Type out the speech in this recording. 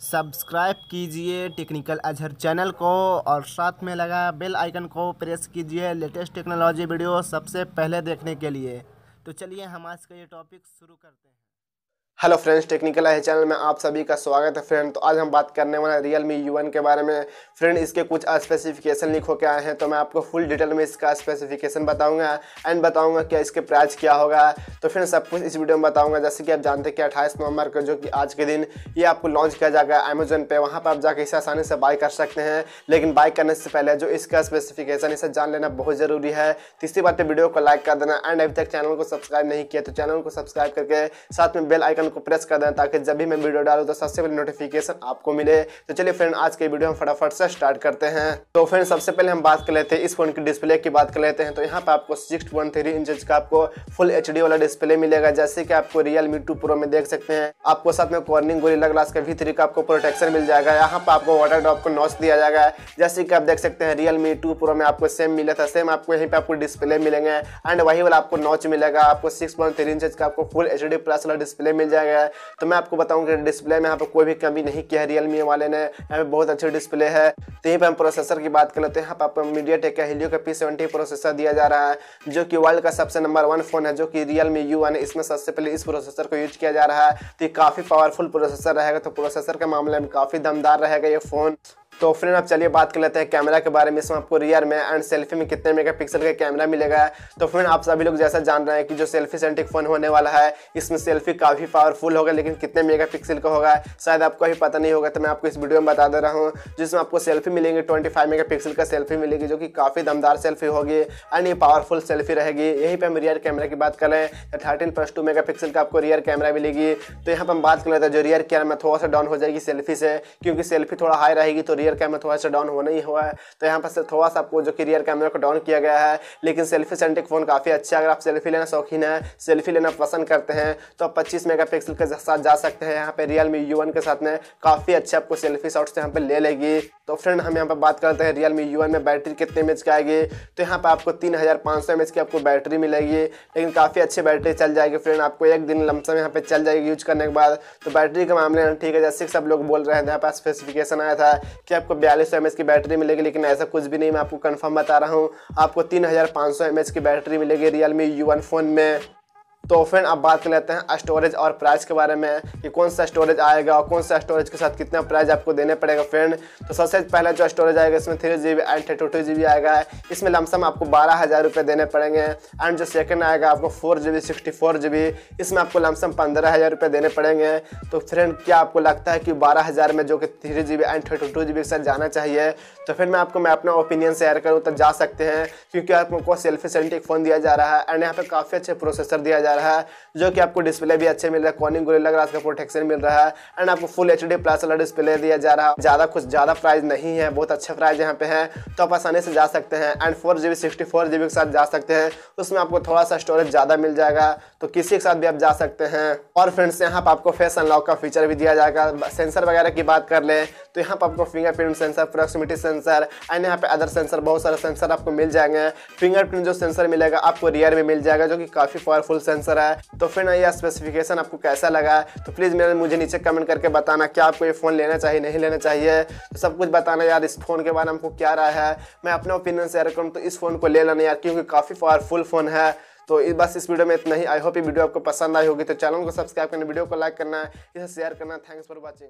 Subscribe कीजिए technical Azhar channel को और साथ में लगा बेल आइकन को प्रेस कीजिए लेटेस्ट टेक्नोलॉजी वीडियो सबसे पहले देखने के लिए। तो चलिए हम आज का ये टॉपिक शुरू करते हैं। हेलो फ्रेंड्स, टेक्निकल है चैनल में आप सभी का स्वागत है फ्रेंड। तो आज हम बात करने वाले Realme U1 के बारे में। फ्रेंड, इसके कुछ स्पेसिफिकेशन लीक होकर आए हैं, तो मैं आपको फुल डिटेल में इसका स्पेसिफिकेशन बताऊंगा एंड बताऊंगा क्या इसके प्राइस क्या होगा। तो फ्रेंड, सब कुछ इस वीडियो में बताऊंगा। जैसे कि आप जानते हैं कि 28 नवंबर को, जो कि आज के दिन, ये आपको लॉन्च किया जाएगा अमेजोन पे। वहाँ पर आप जाकर इसे आसानी से बाय कर सकते हैं, लेकिन बाय करने से पहले जो इसका स्पेसिफिकेशन इसे जान लेना बहुत ज़रूरी है। तीसरी बात है, वीडियो को लाइक कर देना एंड अभी तक चैनल को सब्सक्राइब नहीं किया तो चैनल को सब्सक्राइब करके साथ में बेल आइकन को प्रेस कर देना, ताकि जब भी मैं वीडियो डालूं तो सबसे पहले नोटिफिकेशन आपको मिले। तो चलिए फ्रेंड, आज के वीडियो हम फटाफट से स्टार्ट करते हैं। तो फ्रेंड, सबसे पहले हम बात कर लेते हैं इस फोन की डिस्प्ले की बात कर लेते हैं। तो यहाँ पे आपको 6.3 इंच का आपको फुल HD वाला डिस्प्ले मिलेगा, जैसे कि आपको Realme 2 Pro में देख सकते हैं। आपको साथ में कॉर्निंग गोरिल्ला ग्लास का V3 का आपको प्रोटेक्शन मिल जाएगा। यहाँ पे आपको वाटर ड्रॉप को नॉच दिया जाएगा, जैसे कि आप देख सकते हैं Realme 2 Pro में आपको सेम मिला था, सेम आपको यहीं पे आपको डिस्प्ले मिलेंगे एंड वही वाला आपको नॉच मिलेगा। आपको 6.3 इंच का आपको फुल HD प्लस वाला डिस्प्ले मिल जाएगा। तो मैं आपको बताऊँ डिस्प्ले में यहाँ पे कोई भी कमी नहीं किया है Realme वाले ने, यहाँ पे बहुत अच्छी डिस्प्ले है। तो यहीं पे हम प्रोसेसर की बात कर लेते हैं। यहाँ पे आपको मीडियाटेक का Helio का P70 प्रोसेसर दिया जा रहा है, जो कि वर्ल्ड का सबसे नंबर 1 फोन है, जो कि Realme U1 है। इसमें सबसे पहले इस प्रोसेसर को यूज किया जा रहा है। तो ये काफी पावरफुल प्रोसेसर रहेगा, तो प्रोसेसर के मामले में काफी दमदार रहेगा ये फोन। तो फ्रेंड, अब चलिए बात कर लेते हैं कैमरा के बारे में। इसमें आपको रियर में एंड सेल्फी में कितने मेगापिक्सल का कैमरा मिलेगा। तो फ्रेंड, आप सभी लोग जैसा जान रहे हैं कि जो सेल्फी सेंट्रिक फोन होने वाला है, इसमें सेल्फी काफ़ी पावरफुल होगा, लेकिन कितने मेगापिक्सल का होगा शायद आपको भी पता नहीं होगा। तो मैं आपको इस वीडियो में बता दे रहा हूँ, जिसमें आपको सेल्फी मिलेंगे 25 मेगापिक्सल का सेल्फी मिलेगी, जो कि काफ़ी दमदार सेल्फी होगी एंड ये पावरफुल सेल्फी रहेगी। यहीं पर हम रियर कैमरा की बात करें तो 13+2 मेगापिक्सल का आपको रियर कैमरा मिलेगी। तो यहाँ पर हम बात कर लेते हैं, जो रियर कैमरा थोड़ा सा डाउन हो जाएगी सेल्फी से, क्योंकि सेल्फी थोड़ा हाई रहेगी तो रियर कैमरा थोड़ा सा होना ही हुआ है। तो यहाँ पर से थोड़ा सा आपको जो कि रियर कैमरा को डाउन किया गया है, लेकिन सेल्फी सेंट्रिक फोन काफी अच्छा है। अगर आप सेल्फी लेना शौकीन है, सेल्फी लेना पसंद करते हैं, तो आप 25 मेगापिक्सल के साथ जा सकते हैं। यहाँ पे Realme U1 के साथ में काफी अच्छा आपको सेल्फी शॉट्स यहाँ पे ले लेगी। तो फ्रेंड, हम यहाँ पे बात करते हैं Realme U1 में बैटरी कितने एमएच की आएगी। तो यहाँ पे आपको 3500 mAh की आपको बैटरी मिलेगी, लेकिन काफी अच्छी बैटरी चल जाएगी फ्रेंड। आपको एक दिन लमसम यहाँ पे चल जाएगी यूज करने के बाद। तो बैटरी के मामले में ठीक है, जैसे सब लोग बोल रहे हैं, यहाँ पे स्पेसिफिकेशन आया था कि आपको 4200 mAh की बैटरी मिलेगी, लेकिन ऐसा कुछ भी नहीं। मैं आपको कंफर्म बता रहा हूँ, आपको 3500 mAh की बैटरी मिलेगी Realme U1 फोन में। तो फ्रेंड, अब बात कर लेते हैं स्टोरेज और प्राइस के बारे में, कि कौन सा स्टोरेज आएगा और कौन सा स्टोरेज के साथ कितना प्राइस आपको देने पड़ेगा फ्रेंड। तो सबसे पहले जो स्टोरेज आएगा, इसमें 3GB एंड 32GB आएगा। इसमें लमसम आपको 12,000 रुपये देने पड़ेंगे। एंड जो सेकंड आएगा आपको 4GB 64GB, इसमें आपको लमसम 15,000 रुपये देने पड़ेंगे। तो फ्रेंड, क्या आपको लगता है कि 12,000 में जो कि 3GB एंड 32GB के साथ जाना चाहिए? तो फिर मैं अपना ओपिनियन शेयर करूँ तो जा सकते हैं, क्योंकि आपको सेल्फी सेंट्रिक फोन दिया जा रहा है एंड यहाँ पे काफ़ी अच्छे प्रोसेसर दिया जा रहा है, जो कि आपको डिस्प्ले भी अच्छे मिल रहा है, कॉर्निंग गोरिल्ला ग्लास का प्रोटेक्शन मिल रहा है एंड आपको फुल HD प्लस वाला डिस्प्ले दिया जा रहा है। ज़्यादा प्राइस नहीं है, बहुत अच्छा प्राइस यहाँ पे है, तो आप आसानी से जा सकते हैं। एंड 4GB 64GB के साथ जा सकते हैं, उसमें आपको थोड़ा सा स्टोरेज ज़्यादा मिल जाएगा, तो किसी के साथ भी आप जा सकते हैं। और फ्रेंड्स, यहाँ पर आपको फेस अनलॉक का फीचर भी दिया जाएगा। सेंसर वगैरह की बात कर ले तो यहाँ पर आपको fingerprint sensor, proximity sensor and यहाँ पे अदर सेंसर, बहुत सारे सेंसर आपको मिल जाएंगे। फिंगरप्रिंट जो सेंसर मिलेगा आपको रियर में मिल जाएगा, जो कि काफ़ी पावरफुल सेंसर है। तो फिर ये स्पेसिफिकेशन आपको कैसा लगा, तो प्लीज़ मुझे नीचे कमेंट करके बताना, क्या आपको ये फ़ोन लेना चाहिए नहीं लेना चाहिए। तो सब कुछ बताना यार, इस फ़ोन के बारे में आपको क्या राय है। मैं अपना ओपिनियन शेयर करूँ तो इस फ़ोन को ले लेना यार, क्योंकि काफ़ी पावरफुल फ़ोन है। तो बस इस वीडियो में इतना ही। आई होप ये वीडियो आपको पसंद आई होगी। तो चैनल को सब्सक्राइब करना, वीडियो को लाइक करना, इसे शेयर करना। Thanks for watching.